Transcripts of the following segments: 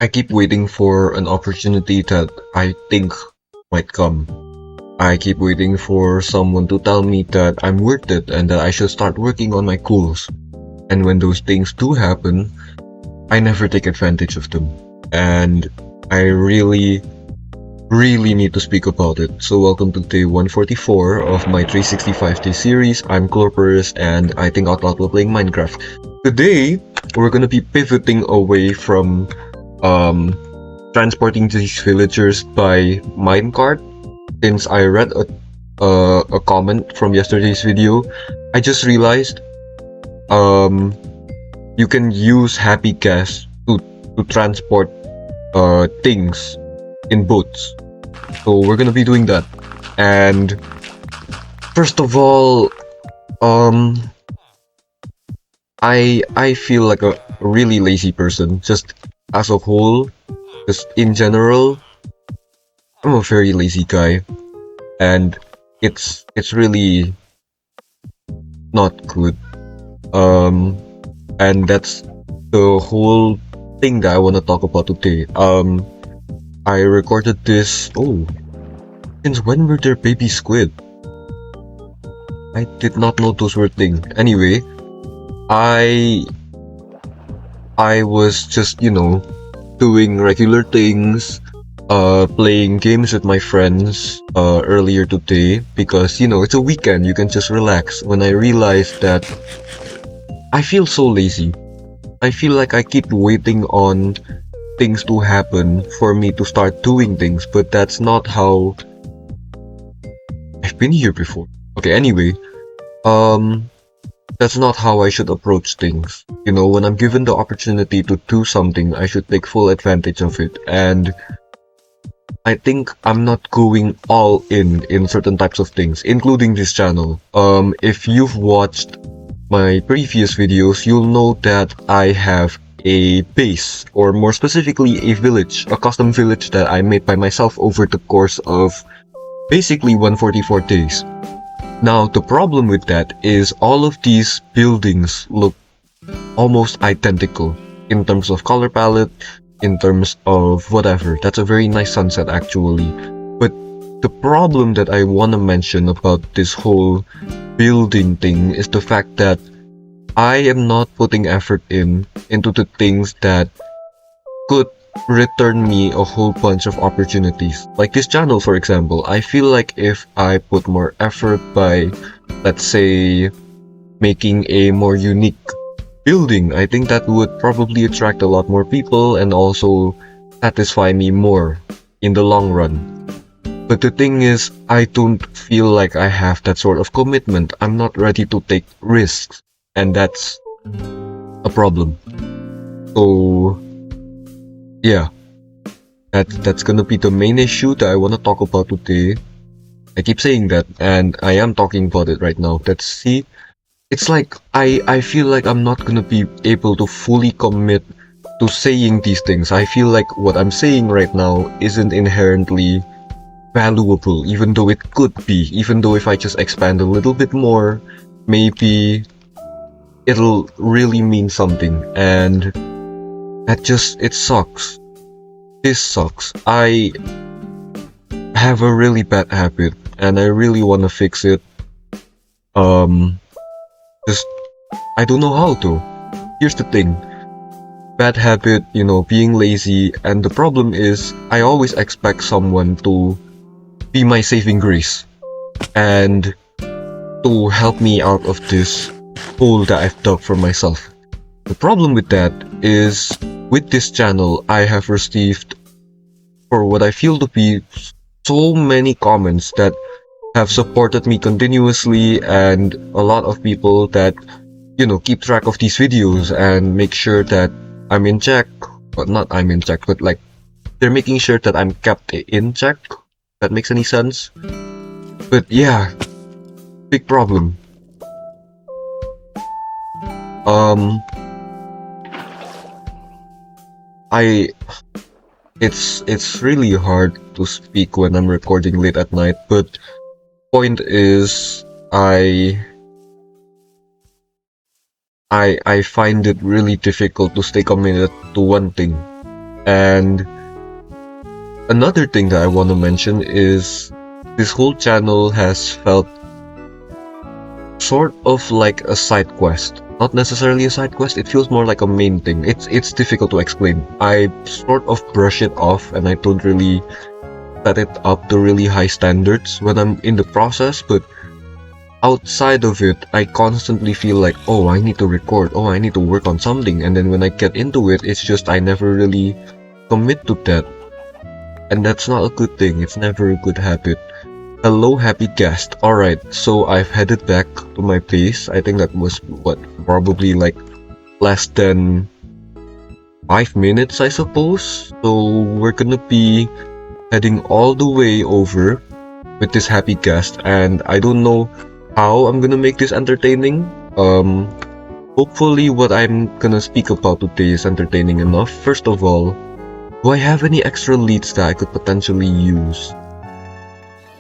I keep waiting for an opportunity that I think might come. I keep waiting for someone to tell me that I'm worth it and that I should start working on my goals. And when those things do happen, I never take advantage of them. And I really need to speak about it. So welcome to day 144 of my 365-day series. I'm Glorporous and I think out loud while playing Minecraft. Today, we're gonna be pivoting away from um, transporting these villagers by minecart. Since I read a comment from yesterday's video, I just realized um, you can use happy gas to transport things in boats. So we're gonna be doing that. And first of all, um, I feel like a really lazy person. Just as a whole, just in general, I'm a very lazy guy, and it's really not good. Um, and that's the whole thing that I want to talk about today. I recorded this. Oh, since when were there baby squid? I did not know those were things. Anyway, I I was just doing regular things, playing games with my friends earlier today because it's a weekend, you can just relax. When I realized that I feel so lazy, I feel like I keep waiting on things to happen for me to start doing things, but that's not how I've been here before. Okay, anyway, um, that's not how I should approach things. When I'm given the opportunity to do something, I should take full advantage of it. And I think I'm not going all in certain types of things, including this channel. If you've watched my previous videos, you'll know that I have a base, or more specifically a village, a custom village that I made by myself over the course of basically 144 days. Now, the problem with that is all of these buildings look almost identical in terms of color palette, in terms of whatever. That's a very nice sunset actually. But the problem that I want to mention about this whole building thing is the fact that I am not putting effort into the things that could return me a whole bunch of opportunities. Like this channel, for example. I feel like if I put more effort by, let's say, making a more unique building, I think that would probably attract a lot more people and also satisfy me more in the long run. But the thing is, I don't feel like I have that sort of commitment. I'm not ready to take risks, and that's a problem. So yeah, that's gonna be the main issue that I want to talk about today. I keep saying that, and I am talking about it right now. See, it's like I feel like I'm not gonna be able to fully commit to saying these things. I feel like what I'm saying right now isn't inherently valuable, even though it could be. Even though if I just expand a little bit more, maybe it'll really mean something. And it sucks. This sucks. I have a really bad habit, and I really want to fix it. Um, just I don't know how to. Here's the thing. Bad habit, being lazy, and the problem is I always expect someone to be my saving grace and to help me out of this hole that I've dug for myself. The problem with that is with this channel, I have received, for what I feel to be, so many comments that have supported me continuously, and a lot of people that keep track of these videos and make sure that I'm in check. But not I'm in check, but like they're making sure that I'm kept in check. That makes any sense? But yeah, big problem. Um, I it's really hard to speak when I'm recording late at night, but point is I find it really difficult to stay committed to one thing. And another thing that I want to mention is this whole channel has felt sort of like a side quest. Not necessarily a side quest, it feels more like a main thing. It's difficult to explain. I sort of brush it off and I don't really set it up to really high standards when I'm in the process, but outside of it, I constantly feel like, oh, I need to record, oh, I need to work on something, and then when I get into it, it's just I never really commit to that. And that's not a good thing, it's never a good habit. Hello, happy guest. Alright, so I've headed back to my place. I think that was, what, probably like less than 5 minutes, I suppose. So we're gonna be heading all the way over with this happy guest, and I don't know how I'm gonna make this entertaining. Hopefully what I'm gonna speak about today is entertaining enough. First of all, do I have any extra leads that I could potentially use?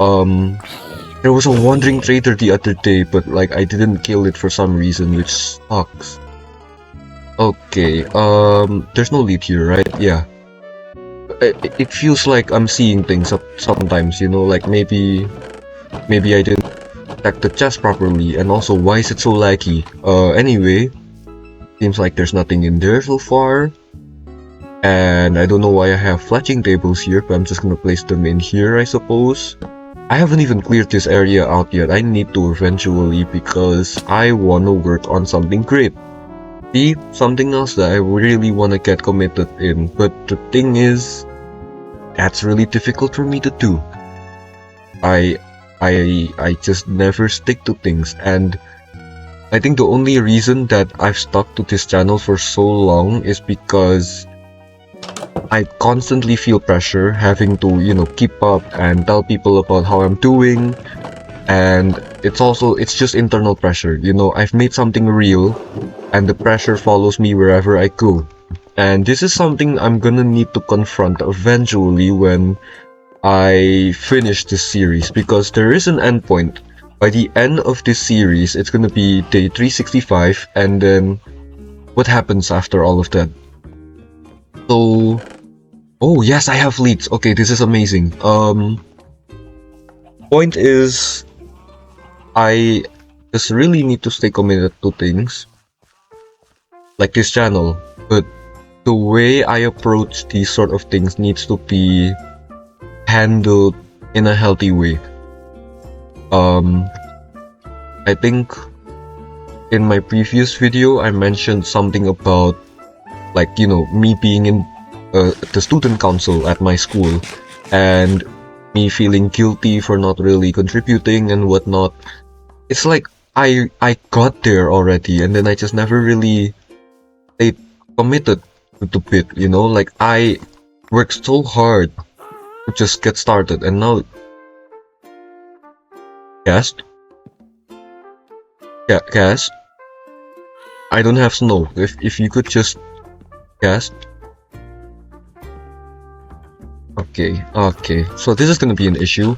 There was a wandering trader the other day, but like I didn't kill it for some reason, which sucks. Okay, there's no lead here, right? Yeah. It feels like I'm seeing things sometimes, you know, like maybe I didn't check the chest properly, and also why is it so laggy? Anyway, seems like there's nothing in there so far. And I don't know why I have fletching tables here, but I'm just gonna place them in here, I suppose. I haven't even cleared this area out yet. I need to eventually because I wanna work on something great. See, something else that I really wanna get committed in, but the thing is, that's really difficult for me to do. I just never stick to things, and I think the only reason that I've stuck to this channel for so long is because I constantly feel pressure having to, you know, keep up and tell people about how I'm doing, and it's just internal pressure, you know. I've made something real and the pressure follows me wherever I go, and this is something I'm gonna need to confront eventually when I finish this series, because there is an endpoint. By the end of this series, it's gonna be day 365, and then what happens after all of that? So, oh yes, I have leads. Okay, this is amazing. Point is, I just really need to stay committed to things like this channel, but the way I approach these sort of things needs to be handled in a healthy way. I think in my previous video I mentioned something about, like, you know, me being in the student council at my school and me feeling guilty for not really contributing and whatnot. It's like I got there already, and then I just never really stayed committed to the bit, you know. Like I worked so hard to just get started, and now cast cast. I don't have snow. If you could just cast. Okay, so this is gonna be an issue.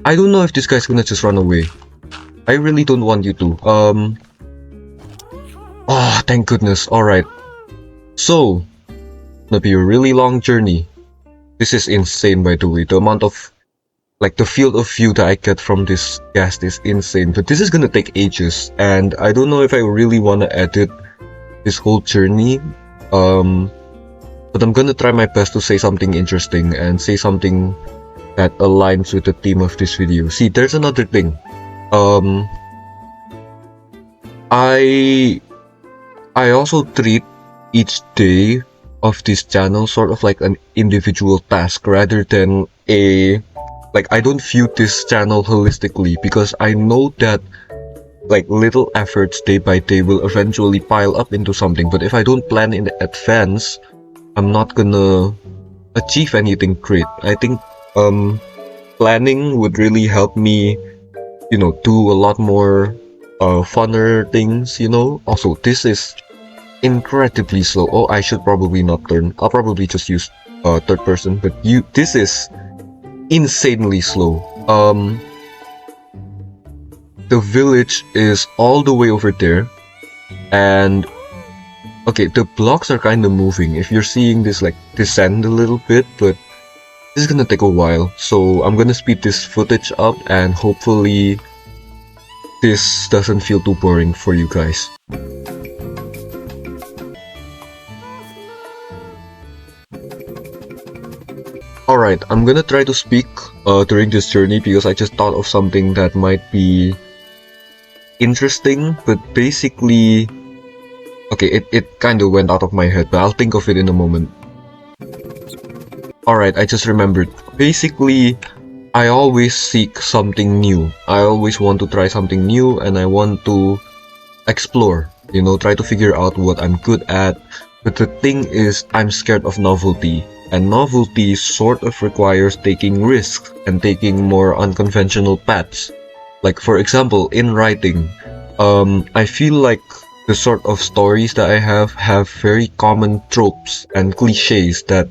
I don't know if this guy's gonna just run away. I really don't want you to. Oh, thank goodness. Alright. So, gonna be a really long journey. This is insane, by the way. The amount of, like, the field of view that I get from this cast is insane. But this is gonna take ages, and I don't know if I really wanna edit this whole journey. But I'm gonna try my best to say something interesting and say something that aligns with the theme of this video. See, there's another thing. I also treat each day of this channel sort of like an individual task rather than a, like, I don't view this channel holistically, because I know that like little efforts day by day will eventually pile up into something, but if I don't plan in advance, I'm not gonna achieve anything great. I think planning would really help me, you know, do a lot more funner things, you know. Also, this is incredibly slow. Oh, I should probably not turn. I'll probably just use third person, but this is insanely slow. The village is all the way over there, and Okay, the blocks are kind of moving. If you're seeing this like descend a little bit, but this is gonna take a while. So I'm gonna speed this footage up and hopefully this doesn't feel too boring for you guys. Alright, I'm gonna try to speak during this journey because I just thought of something that might be interesting, but basically, okay, it kind of went out of my head, but I'll think of it in a moment. Alright, I just remembered. Basically, I always seek something new. I always want to try something new and I want to explore, you know, try to figure out what I'm good at. But the thing is, I'm scared of novelty. And novelty sort of requires taking risks and taking more unconventional paths. Like, for example, in writing, I feel like the sort of stories that I have very common tropes and cliches that,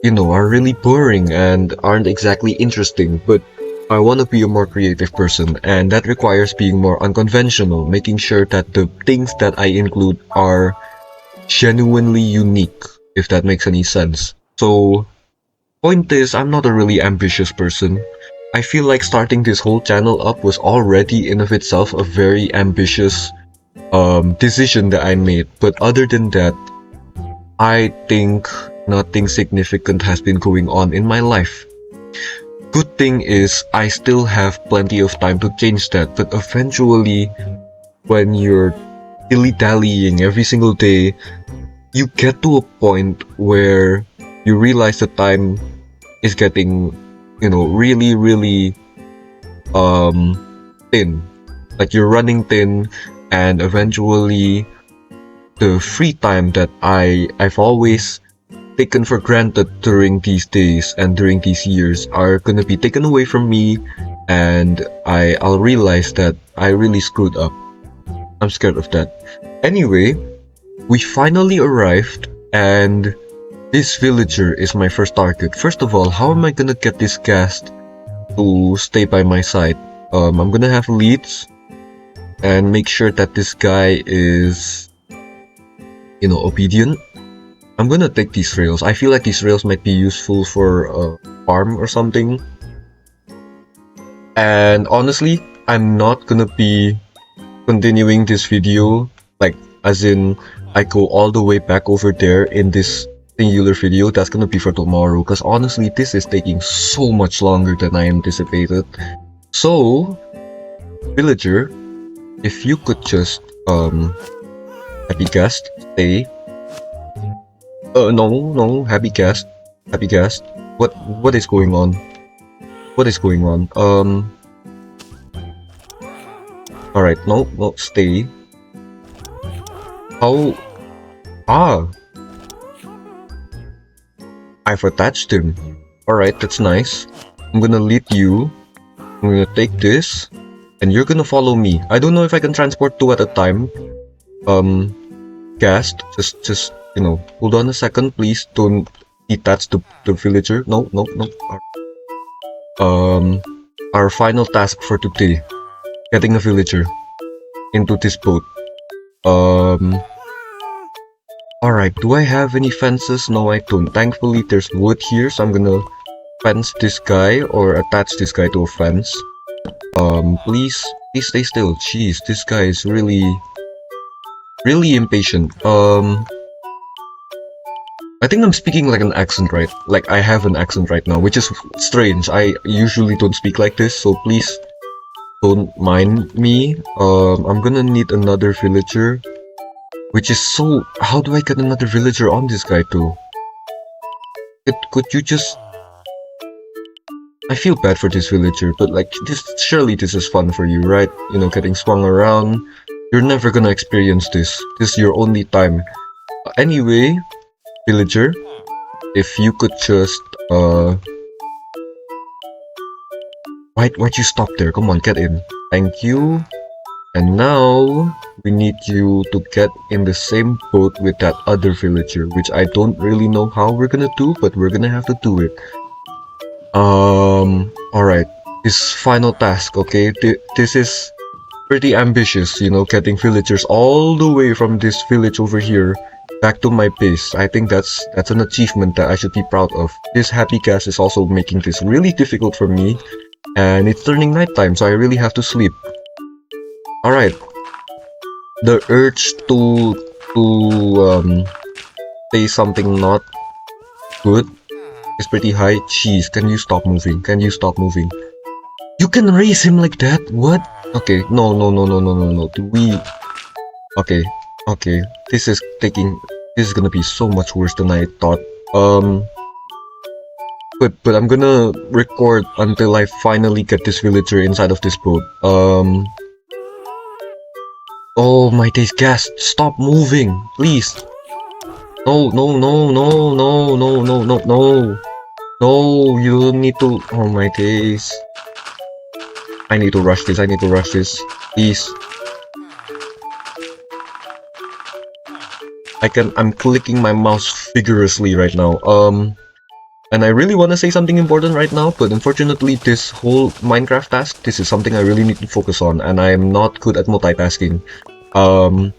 you know, are really boring and aren't exactly interesting, but I want to be a more creative person, and that requires being more unconventional, making sure that the things that I include are genuinely unique, if that makes any sense. So, point is, I'm not a really ambitious person. I feel like starting this whole channel up was already in of itself a very ambitious decision that I made, but other than that, I think nothing significant has been going on in my life. Good thing is, I still have plenty of time to change that, but eventually, when you're dilly-dallying every single day, you get to a point where you realize the time is getting, you know, really thin. Like you're running thin, and eventually the free time that I've always taken for granted during these days and during these years are gonna be taken away from me, and I'll realize that I really screwed up. I'm scared of that. Anyway, we finally arrived, and this villager is my first target. First of all, how am I gonna get this guest to stay by my side? I'm gonna have leads and make sure that this guy is, you know, obedient. I'm gonna take these rails. I feel like these rails might be useful for a farm or something. And honestly, I'm not gonna be continuing this video, like, as in, I go all the way back over there in this singular video. That's gonna be for tomorrow, because honestly, this is taking so much longer than I anticipated. So, villager, if you could just, happy guest, stay. No, happy guest. Happy guest. What is going on? What is going on? Alright, no, stay. How? Ah! I've attached him. Alright, that's nice. I'm gonna lead you. I'm gonna take this. And you're gonna follow me. I don't know if I can transport two at a time. Guest, just, you know, hold on a second, please. Don't detach the villager. No. Our final task for today. Getting a villager into this boat. Alright, do I have any fences? No, I don't. Thankfully, there's wood here, so I'm gonna fence this guy or attach this guy to a fence. Please stay still. Jeez, this guy is really impatient. I think I'm speaking like an accent, right? Like I have an accent right now, which is strange. I usually don't speak like this, so please don't mind me. I'm gonna need another villager, which is so... How do I get another villager on this guy too? Could you just... I feel bad for this villager, but like, surely this is fun for you, right? You know, getting swung around. You're never gonna experience this. This is your only time. Anyway, villager, if you could just, why'd you stop there? Come on, get in. Thank you. And now, we need you to get in the same boat with that other villager, which I don't really know how we're gonna do, but we're gonna have to do it. Alright. This final task, okay? This is pretty ambitious, you know, getting villagers all the way from this village over here back to my base. I think that's an achievement that I should be proud of. This happy gas is also making this really difficult for me, and it's turning nighttime, so I really have to sleep. Alright. The urge to say something not good is pretty high. Jeez, can you stop moving? Can you stop moving? You can raise him like that? What? Okay, no. Do we... Okay, okay. This is gonna be so much worse than I thought. But I'm gonna record until I finally get this villager inside of this boat. Oh my days, gas, stop moving, please. No. No, you need to... Oh my days. I need to rush this, please. I'm clicking my mouse vigorously right now. And I really want to say something important right now, but unfortunately this whole Minecraft task, this is something I really need to focus on, and I am not good at multitasking. Fun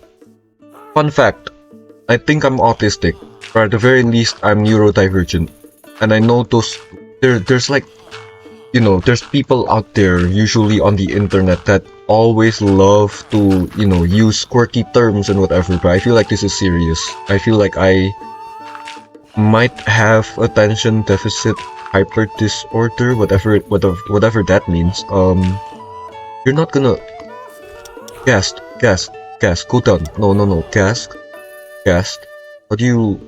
fact, I think I'm autistic, or at the very least I'm neurodivergent. And I know there's like, you know, there's people out there, usually on the internet, that always love to, you know, use quirky terms and whatever, but I feel like this is serious. I feel like I might have attention deficit hyper disorder, whatever that means. You're not gonna... Gas, go down. No, gas. How do you...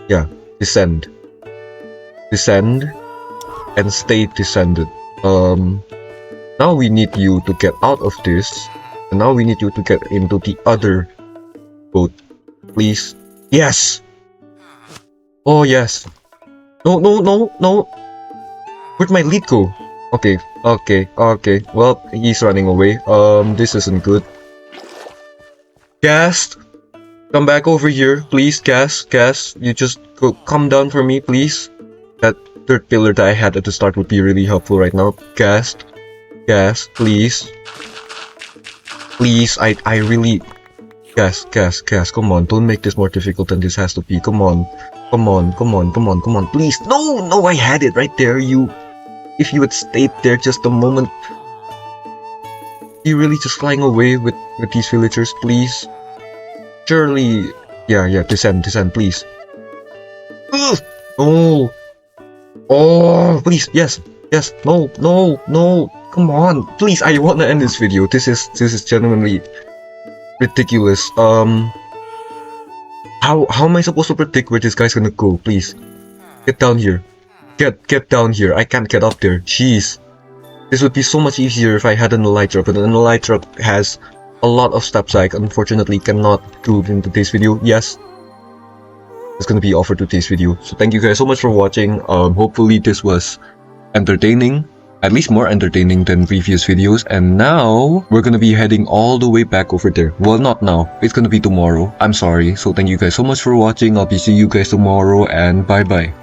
Yeah, descend, and stay descended. Now we need you to get out of this, and now we need you to get into the other boat, please. Yes! Oh yes. No. Where'd my lead go? Okay. Well, he's running away. This isn't good. Gas, come back over here, please. Gas. You just come down for me, please. That third pillar that I had at the start would be really helpful right now. Gas, please. Please, I really... Gas, come on, don't make this more difficult than this has to be. Come on, please. No, I had it right there. If you had stayed there just a moment. You really just flying away with these villagers, please? Surely... Yeah, descend, please. Ugh! No! Oh, please, yes, no, come on, please, I wanna end this video. This is genuinely ridiculous. How am I supposed to predict where this guy's gonna go? Please, get down here. Get down here. I can't get up there. Jeez. This would be so much easier if I had an elytra, but an elytra has a lot of steps I unfortunately cannot do in today's video. Yes, it's gonna be all for today's video. So thank you guys so much for watching. Hopefully this was entertaining. At least more entertaining than previous videos. And now we're gonna be heading all the way back over there. Well, not now. It's gonna be tomorrow. I'm sorry. So thank you guys so much for watching. I'll be seeing you guys tomorrow, and bye bye.